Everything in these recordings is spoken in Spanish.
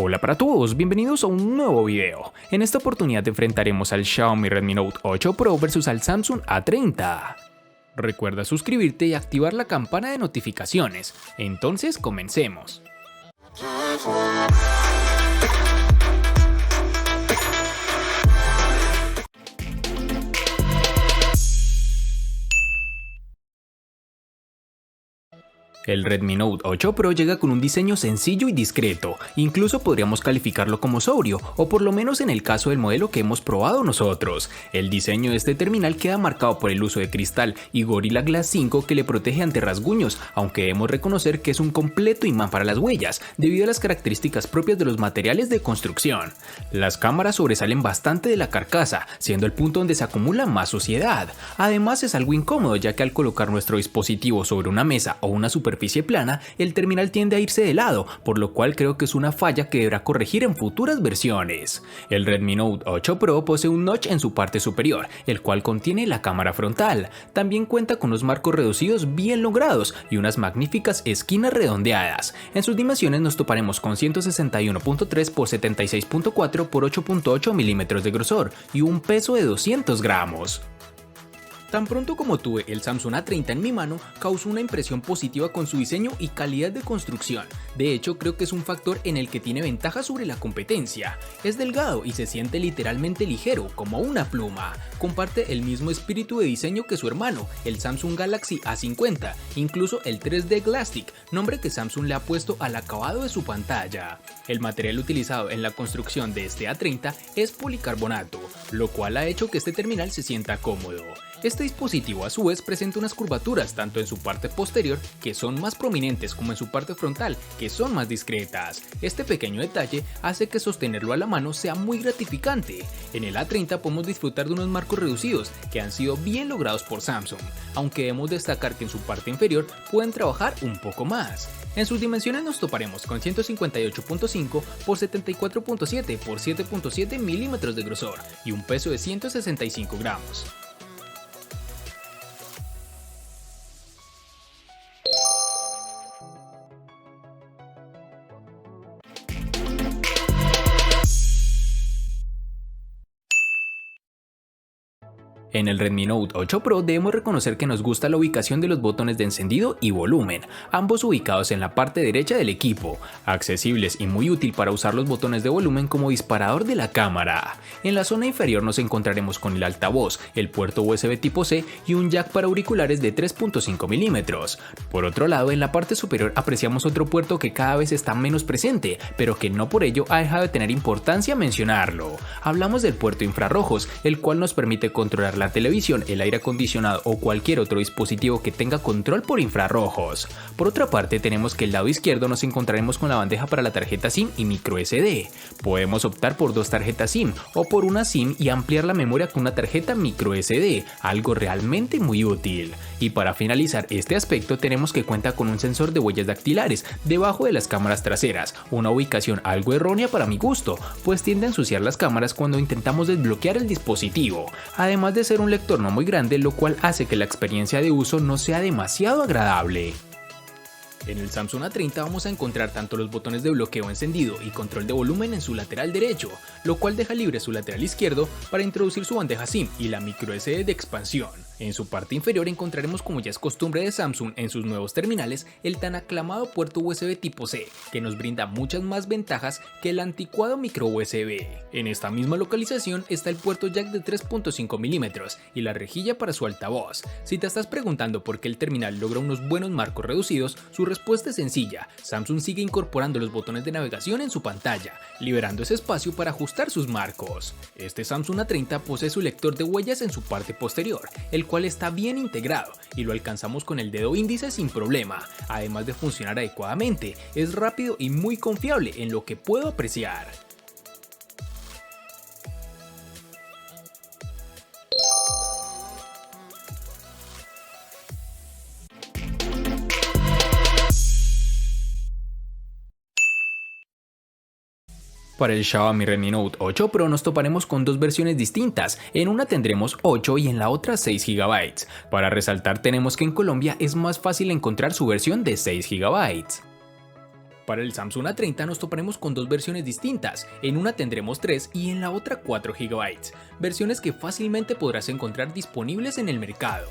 Hola para todos, bienvenidos a un nuevo video. En esta oportunidad enfrentaremos al Xiaomi Redmi Note 8 Pro versus al Samsung A30. Recuerda suscribirte y activar la campana de notificaciones. Entonces comencemos. El Redmi Note 8 Pro llega con un diseño sencillo y discreto, incluso podríamos calificarlo como sobrio, o por lo menos en el caso del modelo que hemos probado nosotros. El diseño de este terminal queda marcado por el uso de cristal y Gorilla Glass 5 que le protege ante rasguños, aunque debemos reconocer que es un completo imán para las huellas, debido a las características propias de los materiales de construcción. Las cámaras sobresalen bastante de la carcasa, siendo el punto donde se acumula más suciedad. Además es algo incómodo, ya que al colocar nuestro dispositivo sobre una mesa o una superficie plana, el terminal tiende a irse de lado, por lo cual creo que es una falla que deberá corregir en futuras versiones. El Redmi Note 8 Pro posee un notch en su parte superior, el cual contiene la cámara frontal. También cuenta con unos marcos reducidos bien logrados y unas magníficas esquinas redondeadas. En sus dimensiones nos toparemos con 161.3 x 76.4 x 8.8 milímetros de grosor y un peso de 200 gramos. Tan pronto como tuve el Samsung A30 en mi mano, causó una impresión positiva con su diseño y calidad de construcción. De hecho, creo que es un factor en el que tiene ventaja sobre la competencia. Es delgado y se siente literalmente ligero, como una pluma. Comparte el mismo espíritu de diseño que su hermano, el Samsung Galaxy A50, incluso el 3D Glasstic, nombre que Samsung le ha puesto al acabado de su pantalla. El material utilizado en la construcción de este A30 es policarbonato, lo cual ha hecho que este terminal se sienta cómodo. Este dispositivo a su vez presenta unas curvaturas tanto en su parte posterior, que son más prominentes, como en su parte frontal, que son más discretas. Este pequeño detalle hace que sostenerlo a la mano sea muy gratificante. En el A30 podemos disfrutar de unos marcos reducidos que han sido bien logrados por Samsung, aunque debemos destacar que en su parte inferior pueden trabajar un poco más. En sus dimensiones nos toparemos con 158.5 x 74.7 x 7.7 milímetros de grosor y un peso de 165 gramos. En el Redmi Note 8 Pro debemos reconocer que nos gusta la ubicación de los botones de encendido y volumen, ambos ubicados en la parte derecha del equipo, accesibles y muy útil para usar los botones de volumen como disparador de la cámara. En la zona inferior nos encontraremos con el altavoz, el puerto USB tipo C y un jack para auriculares de 3.5 milímetros. Por otro lado, en la parte superior apreciamos otro puerto que cada vez está menos presente, pero que no por ello ha dejado de tener importancia mencionarlo. Hablamos del puerto infrarrojos, el cual nos permite controlar la televisión, el aire acondicionado o cualquier otro dispositivo que tenga control por infrarrojos. Por otra parte, tenemos que el lado izquierdo nos encontraremos con la bandeja para la tarjeta SIM y micro SD. Podemos optar por dos tarjetas SIM o por una SIM y ampliar la memoria con una tarjeta micro SD, algo realmente muy útil. Y para finalizar este aspecto tenemos que cuenta con un sensor de huellas dactilares debajo de las cámaras traseras, una ubicación algo errónea para mi gusto, pues tiende a ensuciar las cámaras cuando intentamos desbloquear el dispositivo, además de ser un lector no muy grande, lo cual hace que la experiencia de uso no sea demasiado agradable. En el Samsung A30 vamos a encontrar tanto los botones de bloqueo encendido y control de volumen en su lateral derecho, lo cual deja libre su lateral izquierdo para introducir su bandeja SIM y la micro SD de expansión. En su parte inferior encontraremos, como ya es costumbre de Samsung en sus nuevos terminales, el tan aclamado puerto USB tipo C, que nos brinda muchas más ventajas que el anticuado micro USB. En esta misma localización está el puerto jack de 3.5 milímetros y la rejilla para su altavoz. Si te estás preguntando por qué el terminal logra unos buenos marcos reducidos, su respuesta es sencilla: Samsung sigue incorporando los botones de navegación en su pantalla, liberando ese espacio para ajustar sus marcos. Este Samsung A30 posee su lector de huellas en su parte posterior, el cual está bien integrado y lo alcanzamos con el dedo índice sin problema. Además de funcionar adecuadamente, es rápido y muy confiable en lo que puedo apreciar. Para el Xiaomi Redmi Note 8 Pro nos toparemos con dos versiones distintas, en una tendremos 8 y en la otra 6 GB. Para resaltar tenemos que en Colombia es más fácil encontrar su versión de 6 GB. Para el Samsung A30 nos toparemos con dos versiones distintas, en una tendremos 3 y en la otra 4 GB, versiones que fácilmente podrás encontrar disponibles en el mercado.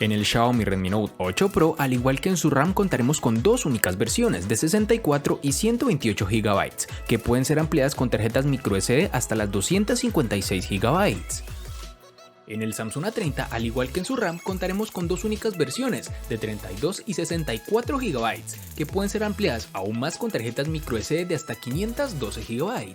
En el Xiaomi Redmi Note 8 Pro, al igual que en su RAM, contaremos con dos únicas versiones de 64 y 128 GB, que pueden ser ampliadas con tarjetas microSD hasta las 256 GB. En el Samsung A30, al igual que en su RAM, contaremos con dos únicas versiones de 32 y 64 GB, que pueden ser ampliadas aún más con tarjetas microSD de hasta 512 GB.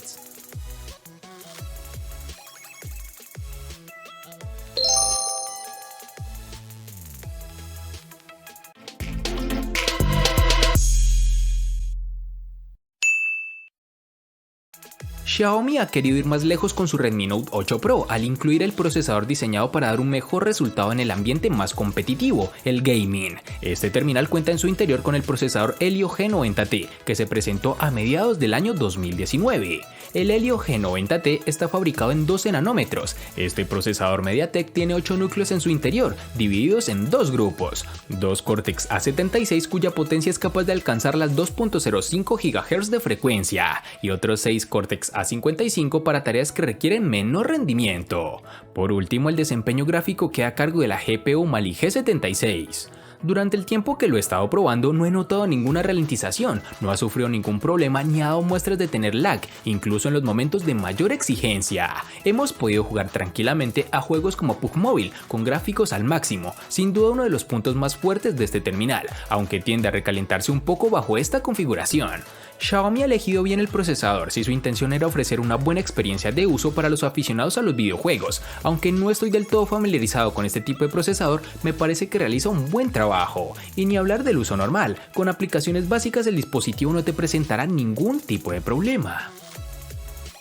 Xiaomi ha querido ir más lejos con su Redmi Note 8 Pro al incluir el procesador diseñado para dar un mejor resultado en el ambiente más competitivo, el gaming. Este terminal cuenta en su interior con el procesador Helio G90T, que se presentó a mediados del año 2019. El Helio G90T está fabricado en 12 nanómetros. Este procesador MediaTek tiene 8 núcleos en su interior, divididos en dos grupos. Dos Cortex A76 cuya potencia es capaz de alcanzar las 2.05 GHz de frecuencia y otros 6 Cortex A55 para tareas que requieren menor rendimiento. Por último, el desempeño gráfico queda a cargo de la GPU Mali G76. Durante el tiempo que lo he estado probando no he notado ninguna ralentización, no ha sufrido ningún problema ni ha dado muestras de tener lag, incluso en los momentos de mayor exigencia. Hemos podido jugar tranquilamente a juegos como PUBG Mobile, con gráficos al máximo, sin duda uno de los puntos más fuertes de este terminal, aunque tiende a recalentarse un poco bajo esta configuración. Xiaomi ha elegido bien el procesador si su intención era ofrecer una buena experiencia de uso para los aficionados a los videojuegos. Aunque no estoy del todo familiarizado con este tipo de procesador, me parece que realiza un buen trabajo. Y ni hablar del uso normal, con aplicaciones básicas el dispositivo no te presentará ningún tipo de problema.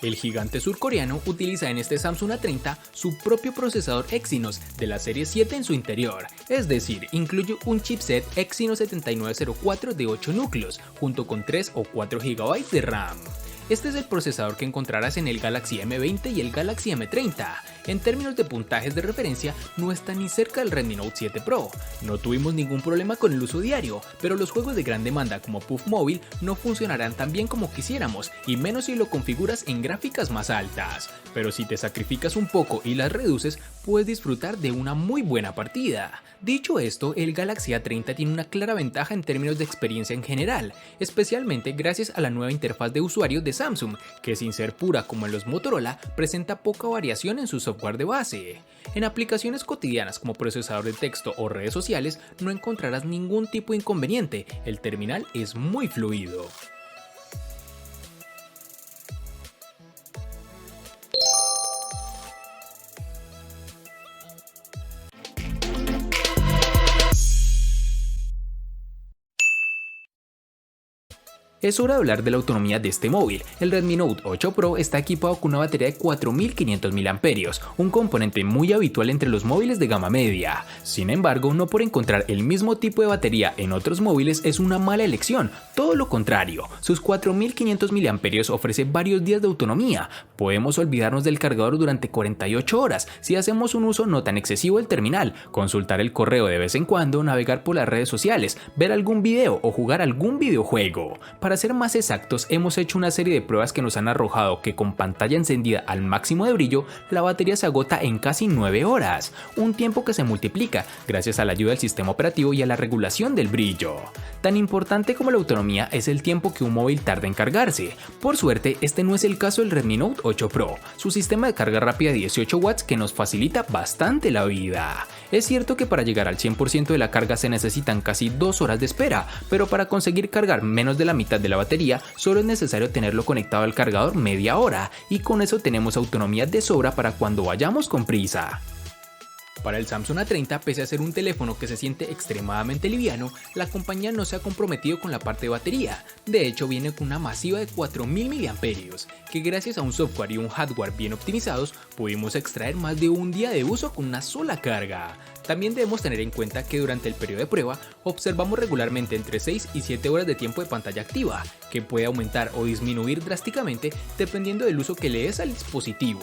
El gigante surcoreano utiliza en este Samsung A30 su propio procesador Exynos de la serie 7 en su interior, es decir, incluye un chipset Exynos 7904 de 8 núcleos, junto con 3 o 4 GB de RAM. Este es el procesador que encontrarás en el Galaxy M20 y el Galaxy M30. En términos de puntajes de referencia, no está ni cerca del Redmi Note 7 Pro. No tuvimos ningún problema con el uso diario, pero los juegos de gran demanda como PUBG Mobile no funcionarán tan bien como quisiéramos, y menos si lo configuras en gráficas más altas. Pero si te sacrificas un poco y las reduces, puedes disfrutar de una muy buena partida. Dicho esto, el Galaxy A30 tiene una clara ventaja en términos de experiencia en general, especialmente gracias a la nueva interfaz de usuario de Samsung, que sin ser pura como en los Motorola, presenta poca variación en su software de base. En aplicaciones cotidianas como procesador de texto o redes sociales no encontrarás ningún tipo de inconveniente, el terminal es muy fluido. Es hora de hablar de la autonomía de este móvil. El Redmi Note 8 Pro está equipado con una batería de 4500 mAh, un componente muy habitual entre los móviles de gama media. Sin embargo, no por encontrar el mismo tipo de batería en otros móviles es una mala elección, todo lo contrario. Sus 4500 mAh ofrece varios días de autonomía. Podemos olvidarnos del cargador durante 48 horas si hacemos un uso no tan excesivo del terminal, consultar el correo de vez en cuando, navegar por las redes sociales, ver algún video o jugar algún videojuego. Para ser más exactos, hemos hecho una serie de pruebas que nos han arrojado que con pantalla encendida al máximo de brillo, la batería se agota en casi 9 horas, un tiempo que se multiplica gracias a la ayuda del sistema operativo y a la regulación del brillo. Tan importante como la autonomía es el tiempo que un móvil tarda en cargarse. Por suerte, este no es el caso del Redmi Note 8 Pro, su sistema de carga rápida de 18 watts que nos facilita bastante la vida. Es cierto que para llegar al 100% de la carga se necesitan casi 2 horas de espera, pero para conseguir cargar menos de la mitad de la batería, solo es necesario tenerlo conectado al cargador media hora, y con eso tenemos autonomía de sobra para cuando vayamos con prisa. Para el Samsung A30, pese a ser un teléfono que se siente extremadamente liviano, la compañía no se ha comprometido con la parte de batería. De hecho, viene con una masiva de 4000 mAh, que gracias a un software y un hardware bien optimizados, pudimos extraer más de un día de uso con una sola carga. También debemos tener en cuenta que durante el periodo de prueba, observamos regularmente entre 6 y 7 horas de tiempo de pantalla activa, que puede aumentar o disminuir drásticamente dependiendo del uso que le des al dispositivo.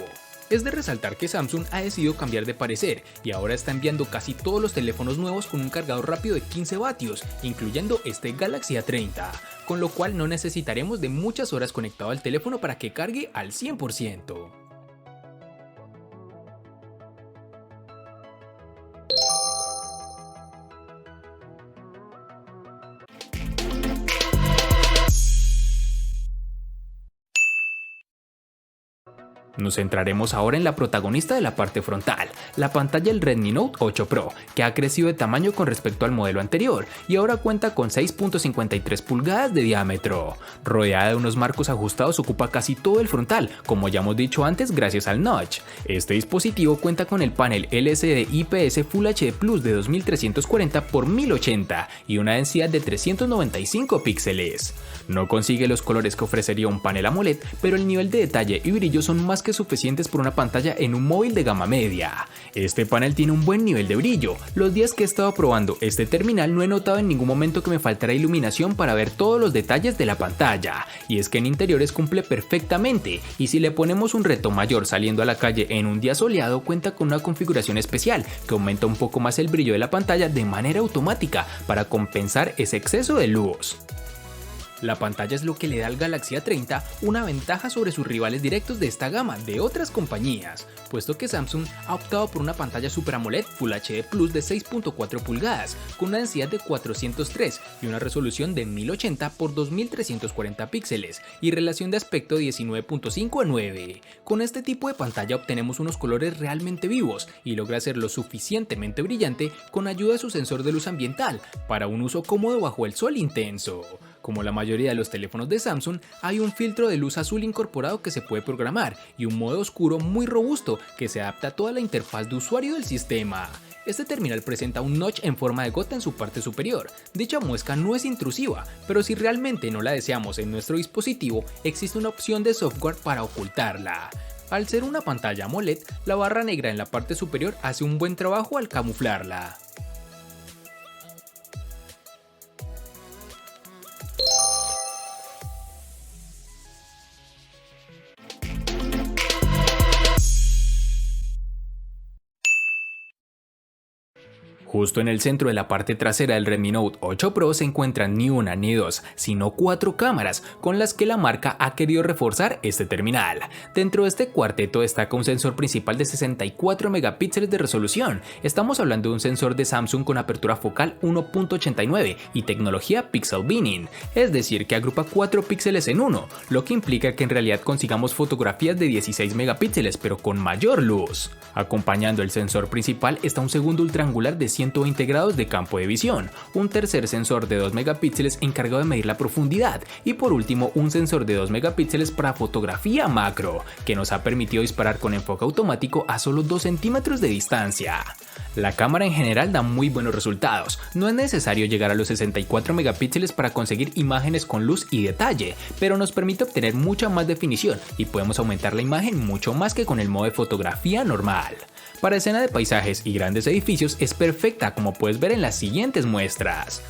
Es de resaltar que Samsung ha decidido cambiar de parecer y ahora está enviando casi todos los teléfonos nuevos con un cargador rápido de 15 vatios, incluyendo este Galaxy A30, con lo cual no necesitaremos de muchas horas conectado al teléfono para que cargue al 100%. Nos centraremos ahora en la protagonista de la parte frontal, la pantalla del Redmi Note 8 Pro, que ha crecido de tamaño con respecto al modelo anterior y ahora cuenta con 6.53 pulgadas de diámetro. Rodeada de unos marcos ajustados, ocupa casi todo el frontal, como ya hemos dicho antes gracias al notch. Este dispositivo cuenta con el panel LCD IPS Full HD Plus de 2340 x 1080 y una densidad de 395 píxeles. No consigue los colores que ofrecería un panel AMOLED, pero el nivel de detalle y brillo son más que suficientes por una pantalla en un móvil de gama media. Este panel tiene un buen nivel de brillo. Los días que he estado probando este terminal no he notado en ningún momento que me faltara iluminación para ver todos los detalles de la pantalla, y es que en interiores cumple perfectamente, y si le ponemos un reto mayor saliendo a la calle en un día soleado, cuenta con una configuración especial que aumenta un poco más el brillo de la pantalla de manera automática para compensar ese exceso de luz. La pantalla es lo que le da al Galaxy A30 una ventaja sobre sus rivales directos de esta gama de otras compañías, puesto que Samsung ha optado por una pantalla Super AMOLED Full HD Plus de 6.4 pulgadas, con una densidad de 403 y una resolución de 1080 x 2340 píxeles y relación de aspecto 19.5:9. Con este tipo de pantalla obtenemos unos colores realmente vivos y logra ser lo suficientemente brillante con ayuda de su sensor de luz ambiental para un uso cómodo bajo el sol intenso. Como la mayoría de los teléfonos de Samsung, hay un filtro de luz azul incorporado que se puede programar y un modo oscuro muy robusto que se adapta a toda la interfaz de usuario del sistema. Este terminal presenta un notch en forma de gota en su parte superior. Dicha muesca no es intrusiva, pero si realmente no la deseamos en nuestro dispositivo, existe una opción de software para ocultarla. Al ser una pantalla AMOLED, la barra negra en la parte superior hace un buen trabajo al camuflarla. Justo en el centro de la parte trasera del Redmi Note 8 Pro se encuentran ni una ni dos, sino 4 cámaras con las que la marca ha querido reforzar este terminal. Dentro de este cuarteto destaca un sensor principal de 64 megapíxeles de resolución. Estamos hablando de un sensor de Samsung con apertura focal 1.89 y tecnología Pixel Binning, es decir que agrupa 4 píxeles en uno, lo que implica que en realidad consigamos fotografías de 16 megapíxeles pero con mayor luz. Acompañando el sensor principal está un segundo ultraangular de 120 grados de campo de visión, un tercer sensor de 2 megapíxeles encargado de medir la profundidad y por último un sensor de 2 megapíxeles para fotografía macro, que nos ha permitido disparar con enfoque automático a solo 2 centímetros de distancia. La cámara en general da muy buenos resultados, no es necesario llegar a los 64 megapíxeles para conseguir imágenes con luz y detalle, pero nos permite obtener mucha más definición y podemos aumentar la imagen mucho más que con el modo de fotografía normal. Para escena de paisajes y grandes edificios es perfecta, como puedes ver en las siguientes muestras.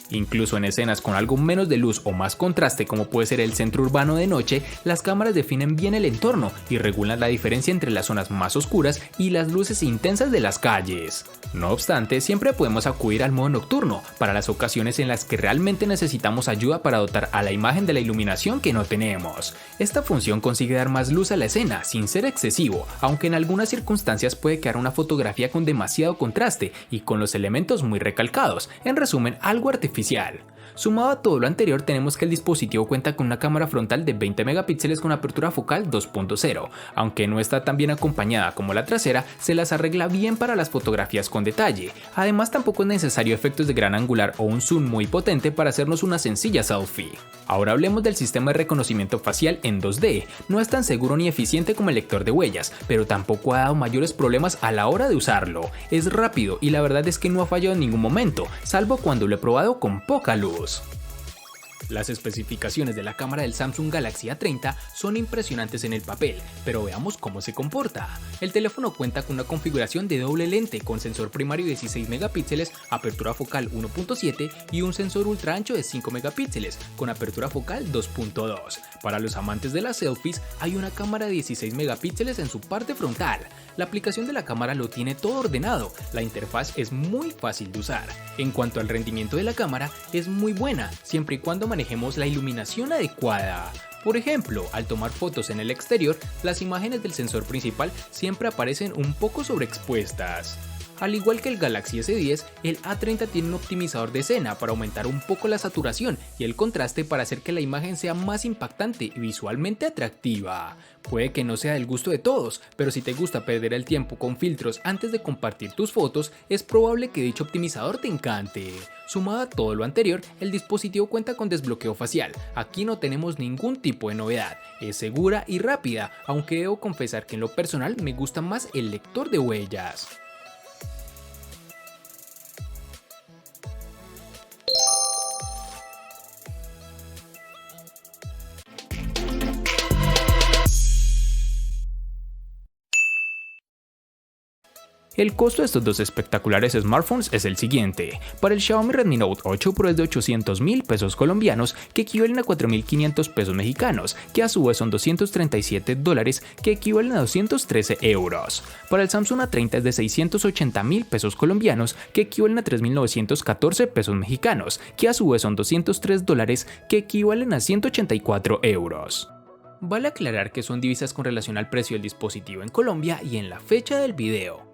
Incluso en escenas con algo menos de luz o más contraste, como puede ser el centro urbano de noche, las cámaras definen bien el entorno y regulan la diferencia entre las zonas más oscuras y las luces intensas de las calles. No obstante, siempre podemos acudir al modo nocturno para las ocasiones en las que realmente necesitamos ayuda para dotar a la imagen de la iluminación que no tenemos. Esta función consigue dar más luz a la escena sin ser excesivo, aunque en algunas circunstancias puede quedar una fotografía con demasiado contraste y con los elementos muy recalcados, en resumen algo artificial. Sumado a todo lo anterior, tenemos que el dispositivo cuenta con una cámara frontal de 20 megapíxeles con apertura focal 2.0, aunque no está tan bien acompañada como la trasera, se las arregla bien para las fotografías con detalle. Además, tampoco es necesario efectos de gran angular o un zoom muy potente para hacernos una sencilla selfie. Ahora hablemos del sistema de reconocimiento facial en 2D. No es tan seguro ni eficiente como el lector de huellas, pero tampoco ha dado mayores problemas a la hora de usarlo. Es rápido y la verdad es que no ha fallado en ningún momento, salvo cuando lo he probado con poca luz. Las especificaciones de la cámara del Samsung Galaxy A30 son impresionantes en el papel, pero veamos cómo se comporta. El teléfono cuenta con una configuración de doble lente con sensor primario de 16 megapíxeles, apertura focal 1.7 y un sensor ultra ancho de 5 megapíxeles con apertura focal 2.2. Para los amantes de las selfies, hay una cámara de 16 megapíxeles en su parte frontal. La aplicación de la cámara lo tiene todo ordenado, la interfaz es muy fácil de usar. En cuanto al rendimiento de la cámara, es muy buena, siempre y cuando manejemos la iluminación adecuada. Por ejemplo, al tomar fotos en el exterior, las imágenes del sensor principal siempre aparecen un poco sobreexpuestas. Al igual que el Galaxy S10, el A30 tiene un optimizador de escena para aumentar un poco la saturación y el contraste para hacer que la imagen sea más impactante y visualmente atractiva. Puede que no sea del gusto de todos, pero si te gusta perder el tiempo con filtros antes de compartir tus fotos, es probable que dicho optimizador te encante. Sumado a todo lo anterior, el dispositivo cuenta con desbloqueo facial. Aquí no tenemos ningún tipo de novedad, es segura y rápida, aunque debo confesar que en lo personal me gusta más el lector de huellas. El costo de estos dos espectaculares smartphones es el siguiente. Para el Xiaomi Redmi Note 8 Pro es de 800.000 pesos colombianos, que equivalen a 4.500 pesos mexicanos, que a su vez son $237, que equivalen a 213 euros. Para el Samsung A30 es de 680.000 pesos colombianos, que equivalen a 3.914 pesos mexicanos, que a su vez son $203, que equivalen a 184 euros. Vale aclarar que son divisas con relación al precio del dispositivo en Colombia y en la fecha del video.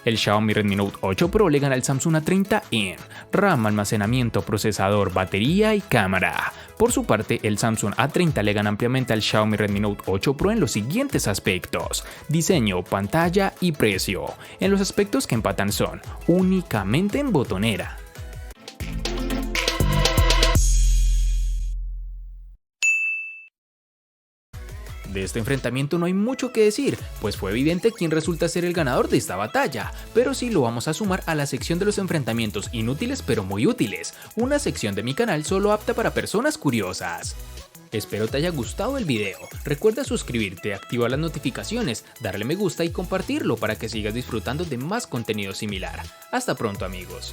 El Xiaomi Redmi Note 8 Pro le gana al Samsung A30 en RAM, almacenamiento, procesador, batería y cámara. Por su parte, el Samsung A30 le gana ampliamente al Xiaomi Redmi Note 8 Pro en los siguientes aspectos: diseño, pantalla y precio. En los aspectos que empatan son únicamente en botonera. De este enfrentamiento no hay mucho que decir, pues fue evidente quién resulta ser el ganador de esta batalla, pero sí lo vamos a sumar a la sección de los enfrentamientos inútiles pero muy útiles, una sección de mi canal solo apta para personas curiosas. Espero te haya gustado el video, recuerda suscribirte, activar las notificaciones, darle me gusta y compartirlo para que sigas disfrutando de más contenido similar. Hasta pronto amigos.